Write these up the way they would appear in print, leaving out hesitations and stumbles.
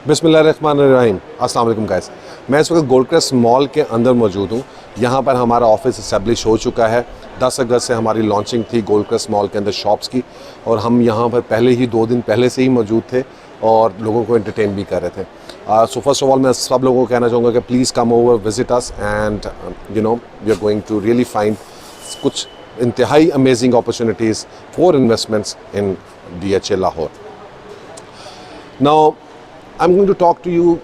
बिस्मिल्लाहिर्रहमानिर्रहीम। अस्सलाम वालेकुम गाइस। मैं इस वक्त गोल्ड क्रेस्ट मॉल के अंदर मौजूद हूँ। यहाँ पर हमारा ऑफिस इस्टेब्लिश हो चुका है। 10 अगस्त से हमारी लॉन्चिंग थी गोल्ड क्रेस्ट मॉल के अंदर शॉप्स की, और हम यहाँ पर पहले ही 2 दिन पहले से ही मौजूद थे और लोगों को एंटरटेन भी कर रहे थे। सो फर्स्ट ऑफ ऑल मैं सब लोगों को कहना चाहूँगा कि please come over visit us and we are going to really find कुछ इंतहाई amazing opportunities for investments in DHA Lahore. Now I am going to talk to you,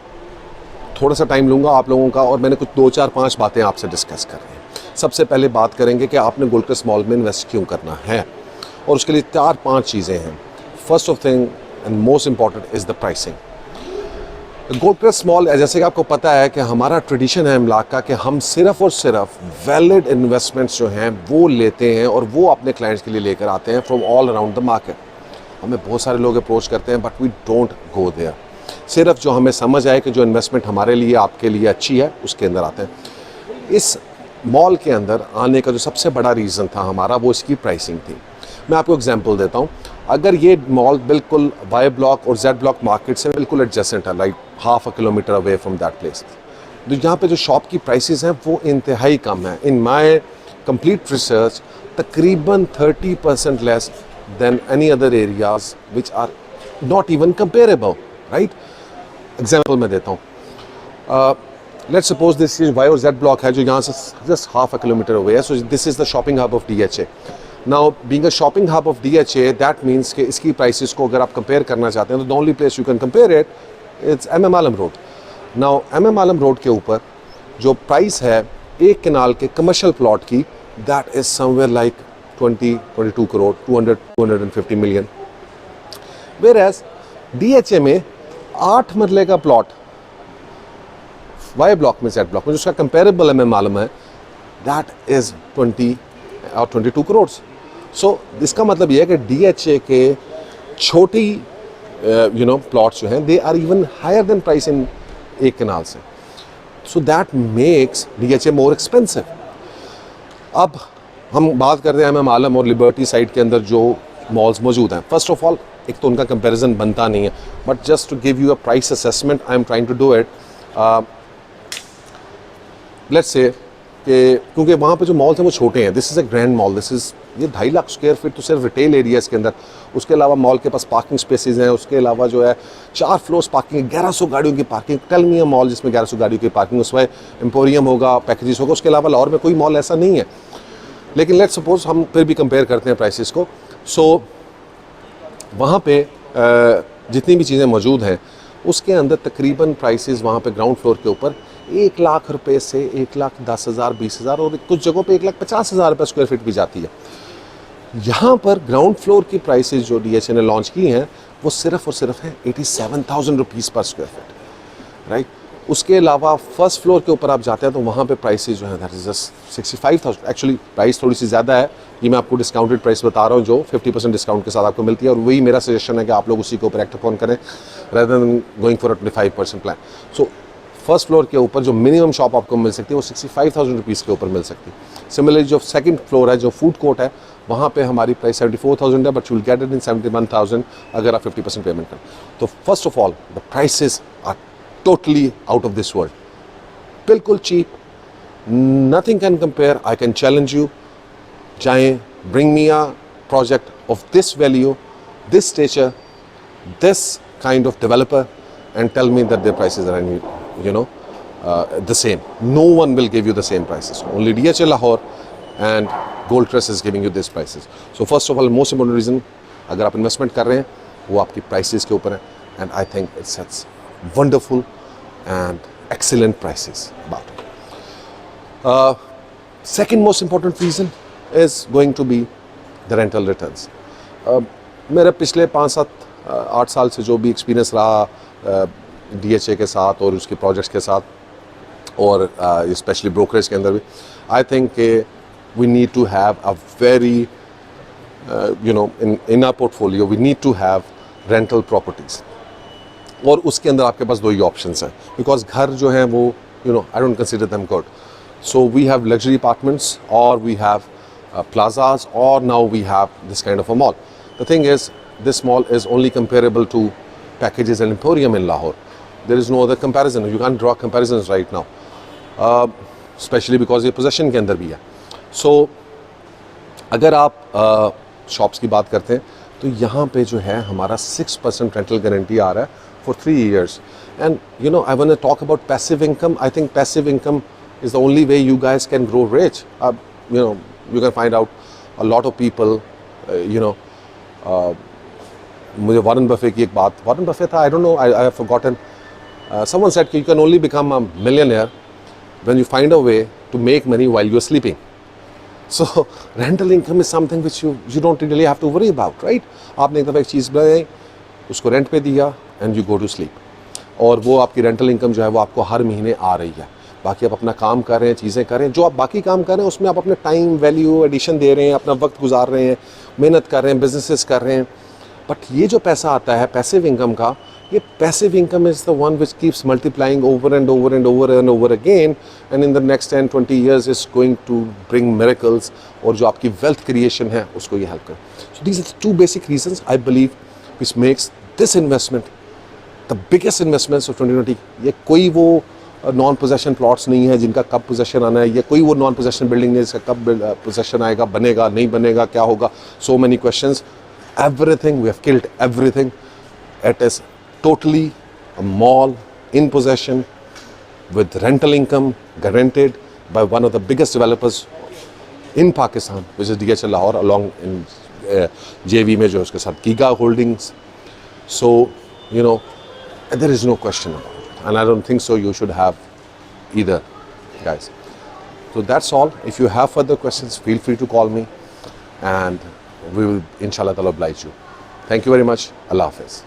थोड़ा सा टाइम लूँगा आप लोगों का, और मैंने कुछ 2 4 5 बातें आपसे डिस्कस कर रही हैं। सबसे पहले बात करेंगे कि आपने गोल्ड क्रेस्ट मॉल में इन्वेस्ट क्यों करना है, और उसके लिए 4-5 चीज़ें हैं। First of thing and most important is the pricing. Gold crest mall, जैसे कि आपको पता है कि हमारा ट्रेडिशन है इमलाक का कि हम सिर्फ़ और सिर्फ वैलिड इन्वेस्टमेंट्स जो हैं वो लेते हैं और वो अपने क्लाइंट्स के लिए लेकर आते हैं from all around the market. हमें बहुत सारे लोग अप्रोच करते हैं but we don't go there. सिर्फ जो हमें समझ आए कि जो इन्वेस्टमेंट हमारे लिए आपके लिए अच्छी है उसके अंदर आते हैं। इस मॉल के अंदर आने का जो सबसे बड़ा रीज़न था हमारा, वो इसकी प्राइसिंग थी। मैं आपको एग्जांपल देता हूँ। अगर ये मॉल बिल्कुल वाई ब्लॉक और जेड ब्लॉक मार्केट से बिल्कुल एडजेसेंट है, like half a kilometre away from that place, तो यहाँ पे जो शॉप की प्राइसेस हैं वो इंतहाई कम है। इन माई कंप्लीट रिसर्च तकरीबन 30% less than any other areas which are not even comparable, right. Example मैं देता हूँ। Let's suppose this is Y और जेड ब्लॉक है जो यहाँ से just half a kilometre away है। So this is the shopping hub of DHA। Now being a shopping hub of DHA, that means कि इसकी प्राइसेस को अगर आप कंपेयर करना चाहते हैं तो the only place you can compare it it's MM Alam road. Now MM Alam road के ऊपर जो प्राइस है एक कनाल के कमर्शियल प्लॉट की, that is somewhere like 22 crore 250 million. Whereas DHA में 8 मरले का प्लॉट वाई ब्लॉक में जेड ब्लॉक में जिसका कंपेरेबल MM आलम है, दैट इज 20 और 22 करोड़। सो इसका मतलब यह है कि DHA के छोटी प्लॉट्स जो हैं they are even higher than price in एक कनाल से। So that makes DHA more expensive. अब हम बात करते हैं MM आलम और लिबर्टी साइड के अंदर जो मॉल्स मौजूद हैं। फर्स्ट ऑफ ऑल एक तो उनका कंपैरिजन बनता नहीं है, but just to give you a price assessment I am trying to do it. Let's say कि क्योंकि वहाँ पे जो मॉल्स हैं वो छोटे हैं, this is a grand mall, this is ये 2.5 लाख स्क्वायर फीट तो सिर्फ रिटेल एरियाज़ के अंदर। उसके अलावा मॉल के पास पार्किंग स्पेसेस हैं, उसके अलावा जो है 4 फ्लोर्स पार्किंग, 1100 गाड़ियों की पार्किंग। टेल मी अ मॉल जिसमें 1100 गाड़ियों की पार्किंग, उसमें एम्पोरियम होगा, पैकेजेस होगा। उसके अलावा लाहौर में कोई मॉल ऐसा नहीं है। लेकिन लेट्स सपोज हम फिर भी कंपेयर करते हैं प्राइसेस को। सो वहाँ पे जितनी भी चीज़ें मौजूद हैं उसके अंदर तकरीबन प्राइसेस वहाँ पे ग्राउंड फ्लोर के ऊपर 1 लाख रुपए से 1,10,000 20,000 और कुछ जगहों पे 1,50,000 रुपये स्क्वायर फीट भी जाती है। यहाँ पर ग्राउंड फ्लोर की प्राइसेस जो DHA ने लॉन्च की हैं वो सिर्फ और सिर्फ है 87,000 रुपीज़ पर स्क्वायर फीट, राइट। उसके अलावा फर्स्ट फ्लोर के ऊपर आप जाते हैं तो वहाँ पे प्राइसेस जो है that is just 65,000। Actually price थोड़ी सी ज़्यादा है, ये मैं आपको डिस्काउंटेड प्राइस बता रहा हूँ जो 50% डिस्काउंट के साथ आपको मिलती है, और वही मेरा सजेशन है कि आप लोग उसी के ऊपर एक्ट अपॉन करें rather than going for a 25% plan. So first floor के ऊपर जो मिनिमम शॉप आपको मिल सकती है वो 65,000 रुपीज़ के ऊपर मिल सकती है। सिमिलरली जो सेकंड फ्लोर है, जो फूड कोर्ट है, वहाँ पे हमारी प्राइस 74,000 है, but you will get it in 71,000 अगर आप 50% पेमेंट करें। तो first of all the prices are totally out of this world, बिल्कुल cheap, nothing can compare. I can challenge you, जाएँ, bring me a project of this value, this stature, this kind of developer and tell me that their prices are the same. No one will give you the same prices. Only DHA Lahore and Gold Crest is giving you these prices. So first of all, most important reason अगर आप investment कर रहे हैं वो आपकी prices के ऊपर है, and I think it sets wonderful and excellent prices about it. Second most important reason is going to be the rental returns. मेरा पिछले 5-7-8 साल से जो भी एक्सपीरियंस रहा DHA के साथ और उसके प्रोजेक्ट्स के साथ, और स्पेशली ब्रोकरेज के अंदर भी, आई थिंक के we need to have a very in our portfolio we need to have rental properties. और उसके अंदर आपके पास 2 ही ऑप्शंस हैं, बिकॉज घर जो हैं वो I don't consider them good. So we have luxury apartments, और we have plazas, or now we have this kind of a mall. The thing is, this mall is only comparable to packages and emporium in Lahore. there is no other comparison. You can't draw comparisons right now, especially because ये possession के अंदर भी है. So अगर आप shops की बात करते हैं तो यहाँ पे जो है हमारा 6% रेंटल गारंटी आ रहा है for 3 years. And you know, I want to talk about passive income. I think passive income is the only way you guys can grow rich. You know, you can find out a lot of people, you know, मुझे Warren Buffett की एक बात, Warren Buffett था, I don't know, I have forgotten. Someone said you can only become a millionaire when you find a way to make money while you're sleeping. So rental income is something which you don't really have to worry about, right? आपने एक दफ़ा एक चीज़ बनाई, उसको rent पे दिया and you go to sleep. और वो आपकी रेंटल इनकम जो है वो आपको हर महीने आ रही है. बाकी आप अपना काम कर रहे हैं, चीज़ें कर रहे हैं, जो आप बाकी काम कर रहे हैं उसमें आप अपने टाइम वैल्यू एडिशन दे रहे हैं, अपना वक्त गुजार रहे हैं, मेहनत कर रहे हैं, बिजनेसेस कर रहे हैं. बट ये जो पैसा आता है पैसिव इनकम का, ये passive income is the one which keeps multiplying over and over and over and over again, and in the next 10-20 years is going to bring miracles, और जो आपकी वेल्थ क्रिएशन है उसको ये हेल्प करे. So these are 2 basic reasons I believe which makes this investment the biggest investments of 2020. ये कोई वो नॉन पोजेशन प्लॉट्स नहीं है जिनका कब पोजेशन आना है, ये कोई वो नॉन पोजेशन बिल्डिंग नहीं है जिसका कब पोजेशन आएगा, बनेगा नहीं बनेगा, क्या होगा, so many questions. Everything, we have killed everything. It is totally a mall in possession with rental income guaranteed by one of the biggest developers in Pakistan, which is DHL Lahore, along in JV में जो उसके साथ Giga Holdings. So, you know, there is no question about it. And I don't think so you should have either, guys. So that's all. If you have further questions, feel free to call me and we will inshallah ta'ala oblige you. Thank you very much. Allah Hafiz.